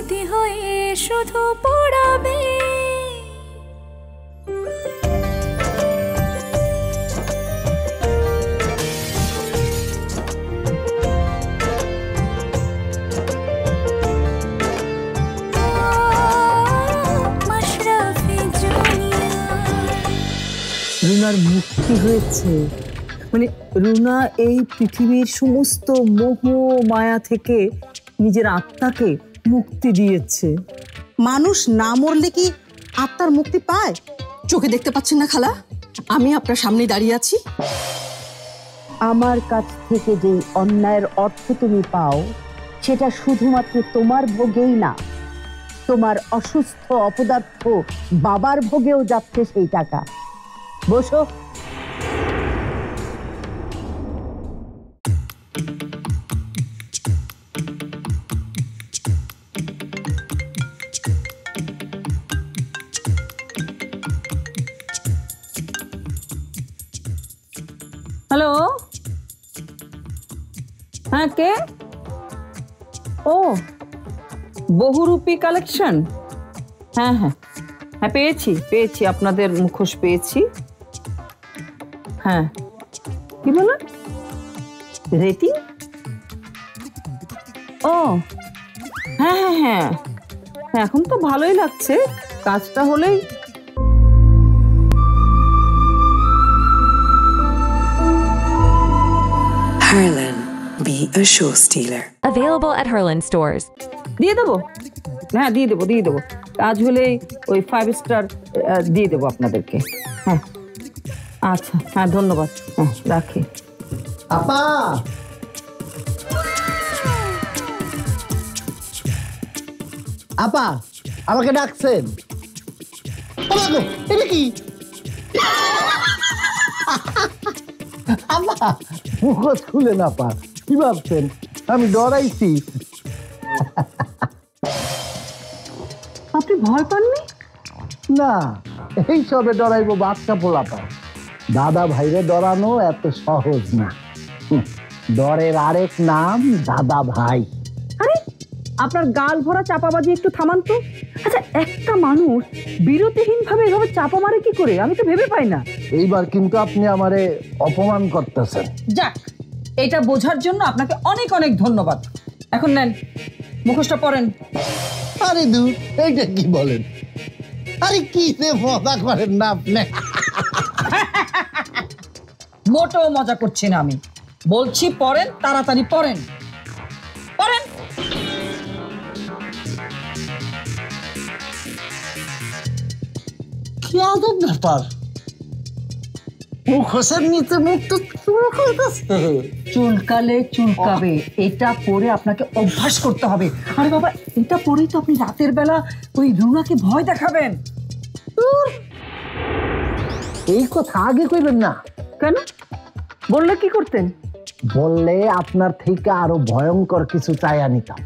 স্মৃতি হয়ে শুধু পড়াবে। রুনার মুক্তি হয়েছে, মানে রুনা এই পৃথিবীর সমস্ত মোহ মায়া থেকে নিজের আত্মাকে মুক্তি দিয়েছে। মানুষ না মরলে কি আত্মার মুক্তি পায়? চোখে দেখতে পাচ্ছেন না খালা, আমি আপনার সামনে দাঁড়িয়ে আছি। আমার কাছ থেকে যে অন্যায়ের অর্থ তুমি পাও সেটা শুধুমাত্র তোমার ভোগেই না, তোমার অসুস্থ অপদার্থ বাবার ভোগেও যাচ্ছে সেই টাকা। বসো। হ্যালো, হ্যাঁ কে? ও বহুরূপী কালেকশন। হ্যাঁ হ্যাঁ হ্যাঁ, পেয়েছি আপনাদের মুখোশ পেয়েছি। হ্যাঁ, কি বলেন? রেটিং? ও হ্যাঁ হ্যাঁ হ্যাঁ, এখন তো ভালোই লাগছে, কাজটা হলেই। Harlan, be a show stealer. Available at Harlan stores. দিয়ে দেবো, হ্যাঁ দিয়ে দেবো। কাজ হলেই ওই 5 স্টার দিয়ে দেবো আপনাদেরকে। হ্যাঁ আচ্ছা, হ্যাঁ ধন্যবাদ, হ্যাঁ রাখি। আপা, আপা আমাকে ডাকছেন? এটা কি? আপা মুখোশ খুলেন। আপা কি ভাবছেন আমি ডরাইছি? আপনি ভয় পাননি? না, এই সবে ডরাইবো বাচ্চা পোলাপা। দাদা ভাইরে ডরানো এত সহজ না। ডরের আরেক নাম দাদা ভাই। আরে আপনার গাল ভরা চাপাবাজি একটু থামান তো। আচ্ছা, একটা মানুষ বিরতিহীন ভাবে এভাবে চাপা মারে কি করে, আমি তো ভেবে পাই না। এইবার কিন্তু আপনি আমারে অপমান করতেছেন। যাক, এটা বোঝার জন্য আপনাকে অনেক অনেক ধন্যবাদ। এখন নেন, মুখোশটা পরেন। আরে দূর, এইটা কি বলেন? আরে কি যে মজা করেন না আপনি। মোটেও মজা করছি না আমি, বলছি পরেন, তাড়াতাড়ি পরেন। কি আদব ব্যাপার, মুখোশের নিচে মুখ তো চুলকালে চুলকাবে, এটা পরে আপনাকে অভ্যাস করতে হবে। আরে বাবা, এটা পরেই তো আপনি রাতের বেলা ওই রুনাকে ভয় দেখাবেন। এই কথা আগে কইবেন না। কেন? বললে কি করতেন? বললে আপনার থেকে আরো ভয়ঙ্কর কিছু চাইয়া নিতাম।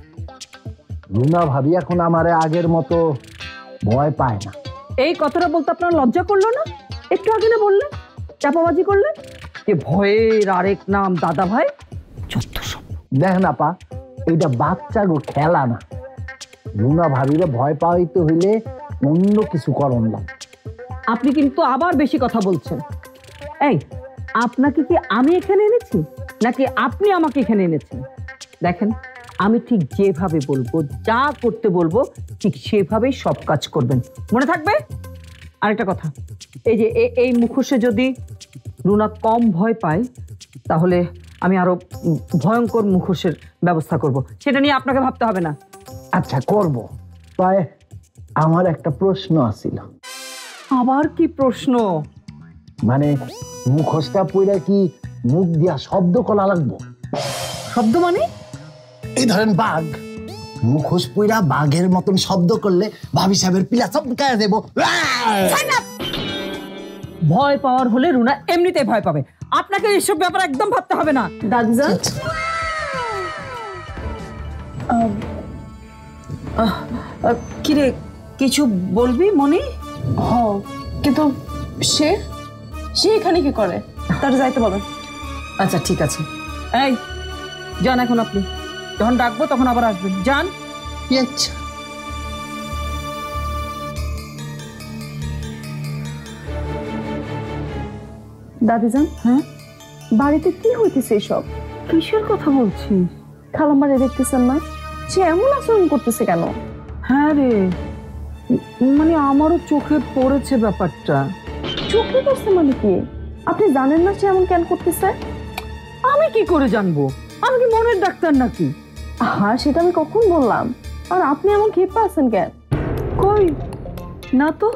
রুনা ভাবি এখন আমারে আগের মতো ভয় পায় না। এই কথাটা বলতে আপনার লজ্জা করলো না? একটু আগে না বললেন, চাপাবাজি করলেন যে ভয়ের আরেক নাম দাদা ভাই। দেখেন আপা, এইটা বাচ্চা গো, খেলা না। রুনা ভাবিরে ভয় পাইতে হইলে অন্য কিছু করণ লাগে। আপনি কিন্তু আবার বেশি কথা বলছেন। এই, আপনাকে কি আমি এখানে এনেছি নাকি আপনি আমাকে এখানে এনেছেন? দেখেন, আমি ঠিক যেভাবে বলবো, যা করতে বলবো ঠিক সেভাবেই সব কাজ করবেন, মনে থাকবে? আরেকটা কথা, এই যে এই মুখোশে যদি রুনা কম ভয় পায় তাহলে আমি আরো ভয়ঙ্কর মুখোশের ব্যবস্থা করব, সেটা নিয়ে আপনাকে ভাবতে হবে না। আচ্ছা করব। তাই আমার একটা প্রশ্ন আছিল। আবার কি প্রশ্ন? মানে মুখোশটা পইরা কি মুখ দিয়া শব্দ করা লাগবো? শব্দ মানে? এই ধরেন বাঘ, মুখোশ পইরা বাঘের মতন শব্দ করলে ভাবি সাহেবের পিলা চমকায় দেব। ভয় পাওয়ার হলে রুনা এমনিতেই ভয় পাবে, আপনাকে এইসব ব্যাপার একদম ভাবতে হবে না। দাদিজান, কিরে কিছু বলবি মনি? কিন্তু সে এখানে কি করে? তার যাইতে বলেন। আচ্ছা ঠিক আছে, এই যান, এখন আপনি যখন ডাকবো তখন আবার আসবেন, যান। আচ্ছা দাদিজান, হ্যাঁ, বাড়িতে কি হইতেছে এসব? কিসের কথা বলছিস? খালাম্মারে দেখতেছেন না? সে এমন আচরণ করতেছে কেন? হ্যাঁ রে, মানে আমারও চোখে পড়েছে ব্যাপারটা। চোখে পড়ছে মানে কি? আপনি জানেন না সে এমন কেন করতেছে? আমি কি করে জানবো? আমি কি মনের ডাক্তার নাকি? হ্যাঁ, সেটা আমি কখন বললাম? আর আপনি এমন ক্ষেপে আছেন কেন? কই না তো,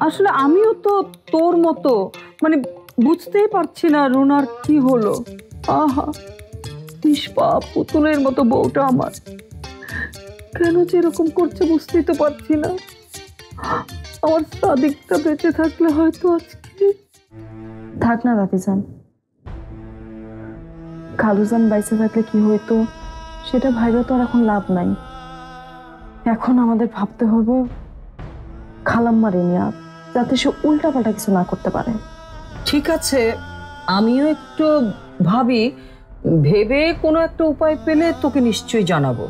আসলে আমিও তো তোর মতো, মানে বুঝতেই পারছি না রুনার কি হলো। আহা, নিষ্পাপ পুতুলের মতো বউটা আমার কেন যে এরকম করছে বুঝতেই তো পারছি না। আমার সাদিকটা বেঁচে থাকলে হয়তো আজকে। থাক না দাদিজান, খালুজান বাইসে থাকলে কি হইতো সেটা ভাইবা তো আর এখন লাভ নাই। এখন আমাদের ভাবতে হবে খালাম্মারে নিয়ে, যাতে সে উল্টাপাল্টা কিছু না করতে পারে। ঠিক আছে, আমিও একটু ভাবি, ভেবে কোনো একটা উপায় পেলে তোকে নিশ্চয়ই জানাবো।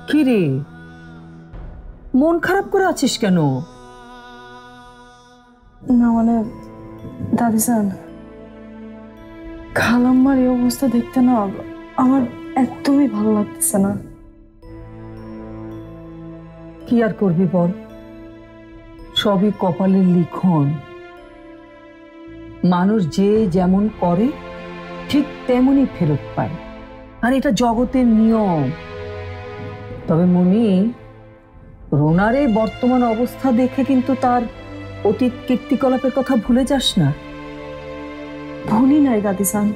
কি রে, মন খারাপ করে আছিস কেন? না মানে দাদিজান, খালাম্মার এই অবস্থা দেখতে না আমার একদমই ভালো লাগতেছে না। কি আর করবি বল, সবই কপালের লিখন। মানুষ যে যেমন করে ঠিক তেমনই ফেরত পায়, আর এটা জগতের নিয়ম। তবে মনি, রুনার এই বর্তমান অবস্থা দেখে কিন্তু তার অতীত কীর্তিকলাপের কথা ভুলে যাস না। ভুলি নাই দাদিজান,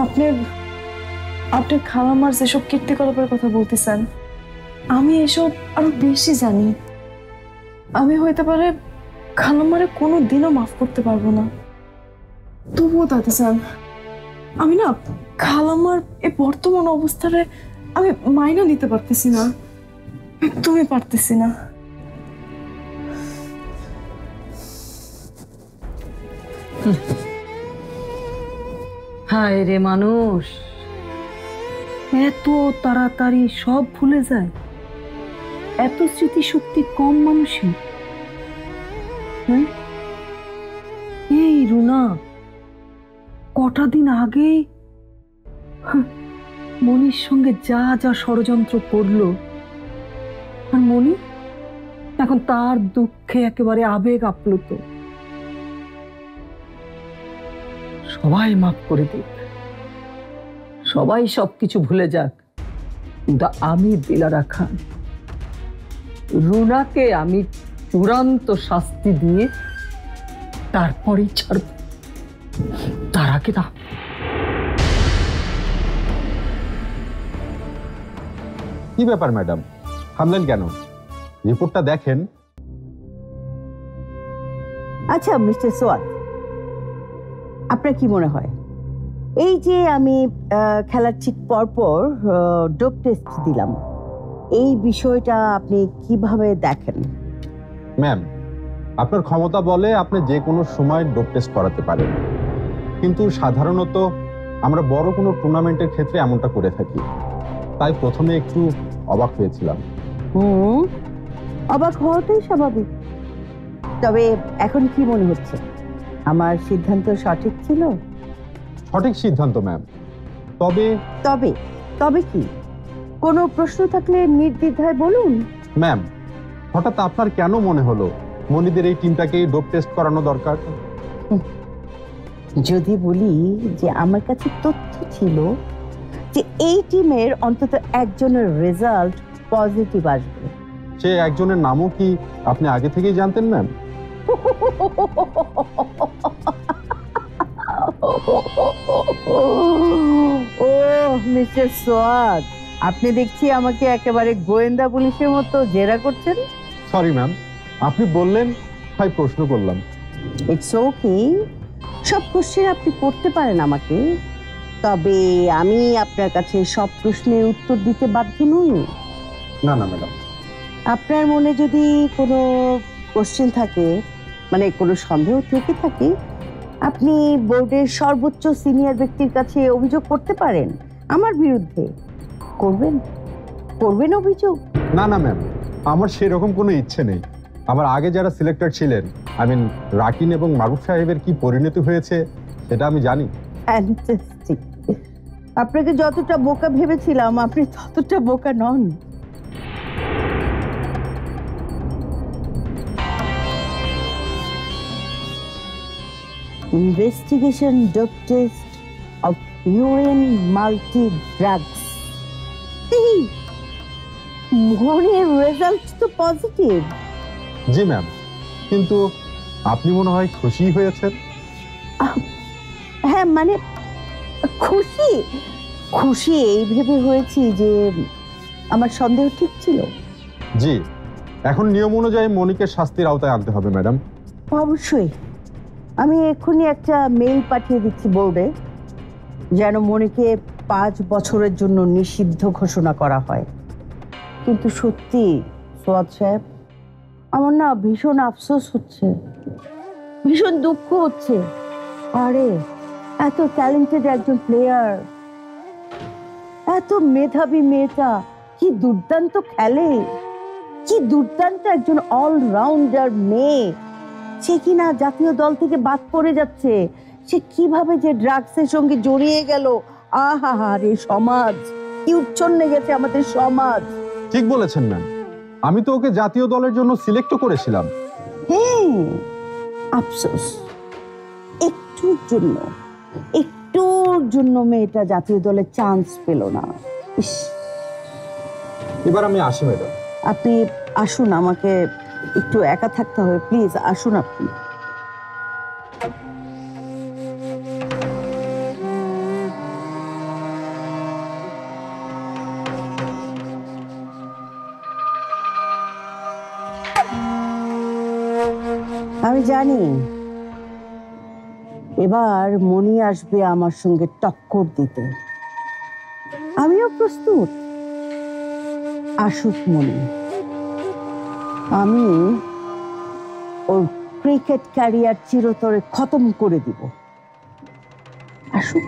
আপনার খালাম্মার যেসব কীর্তিকলাপের কথা বলতেছেন আমি এসব আরো বেশি জানি। আমি হইতে পারে খালাম্মারে কোনো দিনও মাফ করতে পারবো না। তবুও দাদিজান, আমি না খালাম্মার এই বর্তমান অবস্থারে আমি মাইনা নিতে পারতেছি না, একদমই পারতেছি না। হায় রে মানুষ, এত তাড়াতাড়ি সব ভুলে যায়? এত স্মৃতিশক্তি কম মানুষের? হ্যাঁ, এই রুনা কটা দিন আগে মনির সঙ্গে যা যা ষড়যন্ত্র করলো, আর মনি এখন তার দুঃখে একেবারে আবেগ আপ্লুত। সবাই মাফ করে দিক, সবাই সবকিছু ভুলে যাক, কিন্তু আমি দিলারা খান, রুনাকে আমি চূড়ান্ত শাস্তি দিয়ে তারপরেই ছাড়ব, তার আগে না। কি ব্যাপার ম্যাডাম, থামলেন কেন? রিপোর্টটা দেখেন। আচ্ছা মিস্টার সোয়াদ, আপনার কি মনে হয় এই যে আমি খেলার ঠিক পরপর ডোপ টেস্ট দিলাম, এই বিষয়টা আপনি কিভাবে দেখেন? ম্যাম, আপনার ক্ষমতা বলে আপনি যে কোনো সময় ডোপ টেস্ট করাতে পারেন, কিন্তু সাধারণত আমরা বড় কোনো টুর্নামেন্টের ক্ষেত্রে এমনটা করে থাকি, তাই প্রথমে একটু অবাক হয়েছিলাম। অবাক হওয়াটাই স্বাভাবিক। তবে এখন কি মনে হচ্ছে, আমার সিদ্ধান্ত সঠিক ছিল? সঠিক সিদ্ধান্ত ম্যাম। তবে তবে তবে কি? কোনো প্রশ্ন থাকলে নির্দ্বিধায় বলুন। ম্যাম, হঠাৎ আপনার কেন মনে হলো মনিদের এই টিমটাকে ডোপ টেস্ট করানো দরকার? যদি বলি যে আমার কাছে তথ্য ছিল যে এই টিমের অন্তত একজনের রেজাল্ট পজিটিভ আসবে। সে একজনের নামও কি আপনি আগে থেকেই জানতেন ম্যাম? ও মিস্টার সোয়াদ, আপনি দেখছি আমাকে একেবারে গোয়েন্দা পুলিশের মতো জেরা করছেন। সরি ম্যাম, আপনি বললেন তাই প্রশ্ন করলাম। ইটস ওকে, সব কোশ্চেন আপনি করতে পারেন আমাকে, তবে আমি আপনার কাছে সব প্রশ্নের উত্তর দিতে বাধ্য নই। না না ম্যাডাম। আপনার মনে যদি কোনো কোশ্চেন থাকে, মানে কোনো সন্দেহ থেকে থাকে, আপনি বোর্ডের সর্বোচ্চ সিনিয়র ব্যক্তির কাছে অভিযোগ করতে পারেন আমার বিরুদ্ধে। করবেন অভিযোগ? না না ম্যাম, আমার সেরকম কোনো ইচ্ছে নেই। আমার আগে যারা সিলেক্টেড ছিলেন, আই মিন রাকিন এবং মারুফ সাহেবের কি পরিণতি হয়েছে সেটা আমি জানি। ফ্যান্টাস্টিক। আপনাকে যতটা বোকা ভেবেছিলাম আপনি ততটা বোকা নন। Investigation dope test of urine multi drugs. মনের রেজাল্ট তো পজিটিভ। জি ম্যাম, কিন্তু আপনি মনে হয় খুশি হয়েছেন। হ্যাঁ মানে খুশি খুশি এই ভেবে হয়েছি যে আমার সন্দেহ ঠিক ছিল। জি, এখন নিয়ম অনুযায়ী মনিকে শাস্তির আওতায় আনতে হবে ম্যাডাম। অবশ্যই। আমি এক্ষুনি একটা মেইল পাঠিয়ে দিচ্ছি বোর্ডে, যেন মনিকে 5 বছরের জন্য নিষিদ্ধ ঘোষণা করা হয়। কিন্তু সত্যি সোয়াদ সাহেব, আমার না ভীষণ আফসোস হচ্ছে, ভীষণ দুঃখ হচ্ছে। আরে এত ট্যালেন্টেড একজন প্লেয়ার, এত মেধাবী মেয়েটা, কি দুর্দান্ত খেলে, কি দুর্দান্ত একজন অলরাউন্ডার মেয়ে, সে কিনা জাতীয় দল থেকে বাদ পড়ে যাচ্ছে। সে কিভাবে যে ড্রাগসের সঙ্গে জড়িয়ে গেল, আহা রে সমাজ, কি উচ্ছন্নে গেছে আমাদের সমাজ। ঠিক বলেছেন ম্যাম, আমি তো ওকে জাতীয় দলের জন্য সিলেক্টও করেছিলাম। হ্যাঁ, আফসোস, একটুর জন্য মেয়েটা জাতীয় দলের চান্স পেল না। এবার আমি আসি ম্যাডাম। আপনি আসুন, আমাকে একটু একা থাকতে হবে, প্লিজ আসুন আপনি। আমি জানি এবার মনি আসবে আমার সঙ্গে টক্কর দিতে, আমিও প্রস্তুত। আসুক মনি, আমি ওর ক্রিকেট ক্যারিয়ার চিরতরে খতম করে দিব। আসুক।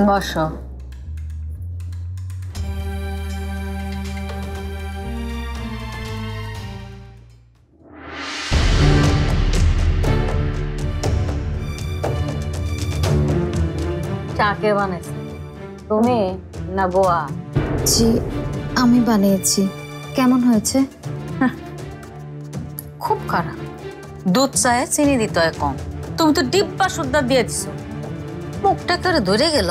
বসো। চা কে বানিয়েছে, তুমি না বোয়া? জি আমি বানিয়েছি। কেমন হয়েছে? খুব খারাপ। দুধ চায়ে চিনি দিতে হয় কম, তুমি তো ডিব্বা সুদ্ধা দিয়ে দিছো। মুখটা করে ধরে গেল।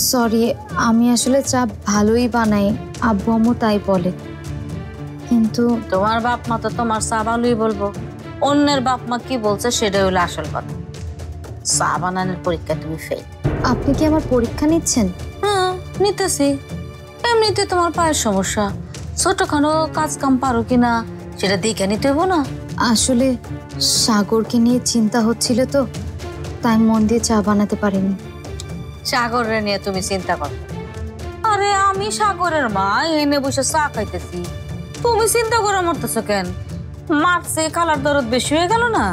সরি, আমি আসলে চা ভালোই বানাই, আব্বু আম্মু তাই বলে। কিন্তু তোমার বাপ মা তো তোমার চা ভালোই বলবো, অন্যের বাপ মা কি বলছে সেটাই হলো আসল কথা। চা বানানোর পরীক্ষা তুমি ফেল। আপনি কি আমার পরীক্ষা নিচ্ছেন? হ্যাঁ নিতেছি। এমনিতে তোমার পায়ের সমস্যা, ছোটখাটো কাজ কাম পারো কিনা সেটা দেখে নিতে হবো না? আসলে সাগরকে নিয়ে চিন্তা হচ্ছিল তো, তাই মন দিয়ে চা বানাতে পারিনি। সাগরের নিয়ে তুমি চিন্তা করো? আরে আমি সাগরের মা, এনে বসে চা খাইতেছি, তুমি চিন্তা করে মরতেছো কেন? মারছে খালার দরদ বেশি হয়ে গেল না?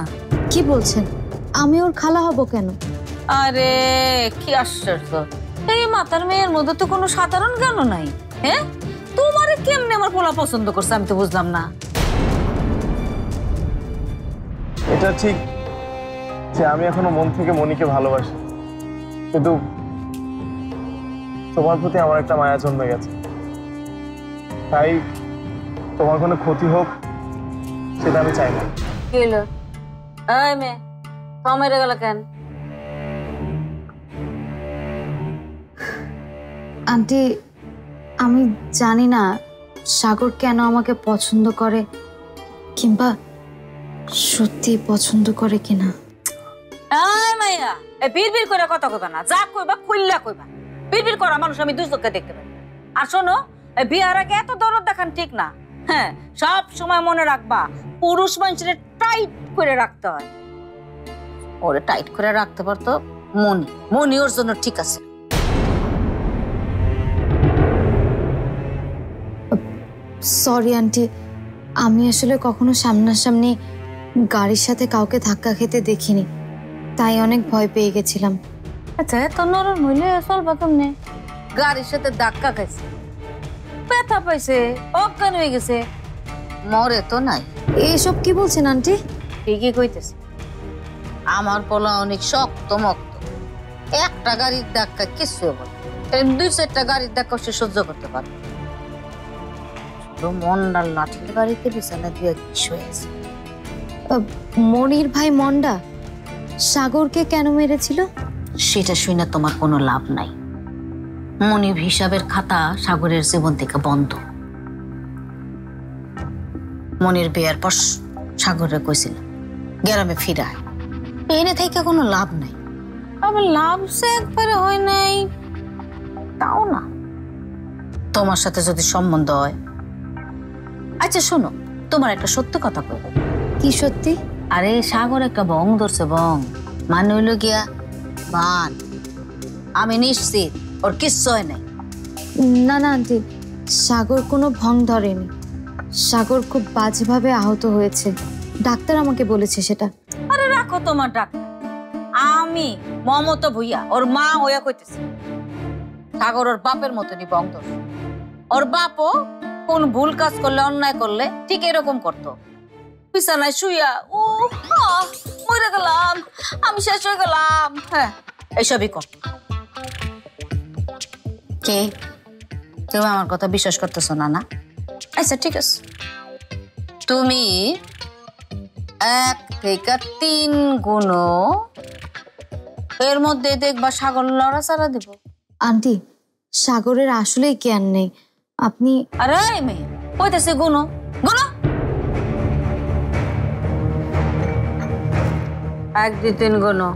কি বলছেন? আমি ওর খালা হব কেন? আরে কি আশ্চর্য, এই মাতার মেয়ের মধ্যে তো কোনো সাধারণ জ্ঞান নাই। হ্যাঁ, তোমারে কেমনে আমার পোলা পছন্দ করছে আমি তো বুঝলাম না। এটা ঠিক যে আমি এখনো মন থেকে মনিকে ভালোবাসি, কিন্তু তোমার প্রতি আমার একটা মায়া জন্মে গেছে। তাই তোমার কোনো ক্ষতি হোক সেটা আমি চাই না। কি হলো? এই মেয়ে, মেরে গেল কেন? আন্টি, আমি জানি না সাগর কেন আমাকে পছন্দ করে, কিংবা সত্যি পছন্দ করে কিনা। এই মাইয়া, এই বিড়বিড় করে কথা কইবা না, যা কইবা খুললা কইবা। বিড়বিড় করা মানুষ আমি দুই চোখে দেখতে পাই। আর শোনো, এই বিয়ার আগে এত দরদ দেখান ঠিক না। হ্যাঁ, সব সময় মনে রাখবা পুরুষ মানুষের টাইট করে রাখতে হয়। ওরে টাইট করে রাখতে পারতো মনি, মনি ওর জন্য ঠিক আছে। সরি আন্টি, আমি আসলে কখনো সামনাসামনি গাড়ির সাথে কাউকে ধাক্কা খেতে দেখিনি, তাই অনেক ভয় পেয়ে গেছিলাম। আচ্ছা এত নরম হইলে চলবা কেমনে? গাড়ির সাথে ধাক্কা খাইছে, ব্যথা পাইছে, অজ্ঞান হয়ে গেছে, মরে তো নাই। এসব কি বলছেন আন্টি? ঠিকই কইতেছে, আমার পোলা অনেক শক্ত মক্ত, একটা গাড়ির ধাক্কা কিছু হবে না, 2-4টা গাড়ির ধাক্কা সে সহ্য করতে পারে। মন্ডার লাঠির গাড়িতে বিছানা দিয়ে কিস হয়েছে। মনির ভাই মন্ডা সাগরকে কেন মেরেছিল? সেটা শুনে তোমার কোনো লাভ নাই। মনির হিসাবের খাতা সাগরের জীবন থেকে বন্ধ। মনির বিয়ের পর সাগরে কইছিল গ্রামে ফিরায়, এনে থেকে কোনো লাভ নাই। আবার লাভ সে একবারে হয় নাই তাও না, তোমার সাথে যদি সম্বন্ধ হয়। আচ্ছা শোনো, তোমার একটা সত্য কথা কইব। কি সত্যি? আরে সাগর একটা বং ধরছে, বং মানে হইল গিয়া বান। আমি নিশ্চিত ওর কিচ্ছু হয় নাই। না না আন্টি, সাগর কোনো ভং ধরেনি। সাগর খুব বাজেভাবে আহত হয়েছে, ডাক্তার আমাকে বলেছে সেটা। আরে রাখো তোমার ডাক্তার, আমি মমতা ভুইয়া ওর মা হইয়া কইতেছি সাগর ওর বাপের মতনই বং ধরছে। ওর বাপও কোন ভুল কাজ করলে, অন্যায় করলে ঠিক এরকম করতো। বিছানায় শুইয়া ও মরে গেলাম, আমি শেষ হয়ে গেলাম, হ্যাঁ এইসবই করতো। কে তুমি আমার কথা বিশ্বাস করতেছো না? না আচ্ছা ঠিক আছে, তুমি 1 থেকে 3 গুণো এর মধ্যে দেখবা সাগর লড়াচড়া দিব। আন্টি, সাগরের আসলেই জ্ঞান নেই। আপনি আরে মেয়ে কইতেছে গুণো গুণো। 1, 2, 3 গুণো।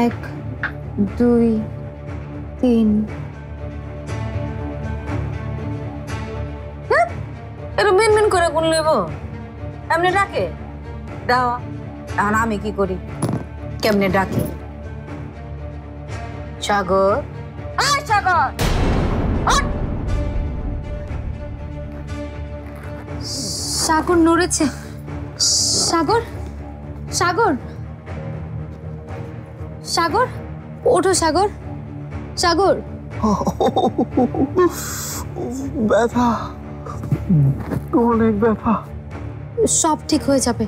1, 2, 3। এর মিনমিন করে গুণ লইব? এমনি ডাকে দাও। এখন আমি কি করি, কেমনে ডাকি? সাগর, আয় সাগর, সাগর নড়েছে। সাগর, সাগর, সাগর, ওঠো সাগর, সাগর। ব্যথা, অনেক ব্যথা। সব ঠিক হয়ে যাবে,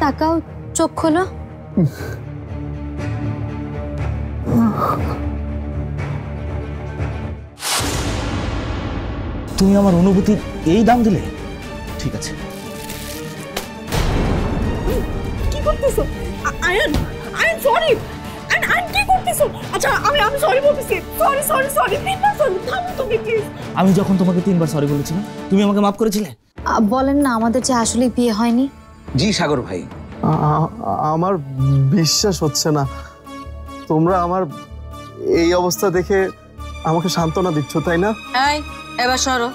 তাকাও, চোখ খোলো। তুমি আমার অনুভূতির এই দাম দিলে? ঠিক আছে। কি করতেছো আয়ন? আয়ন সরি, আয়ন কি করতেছো? আচ্ছা আমি সরি বলতেছি, সরি সরি সরি, 3বার সরি। থামো তুমি প্লিজ। আমি যখন তোমাকে 3বার সরি বলেছিলাম, তুমি আমাকে মাফ করেছিলে? বলেন না আমাদের যে আসলে বিয়ে হয়নি। জি সাগর ভাই, আমার বিশ্বাস হচ্ছে না। তোমরা আমার এই অবস্থা দেখে আমাকে সান্ত্বনা দিচ্ছ, তাই না? এই এবার সরো।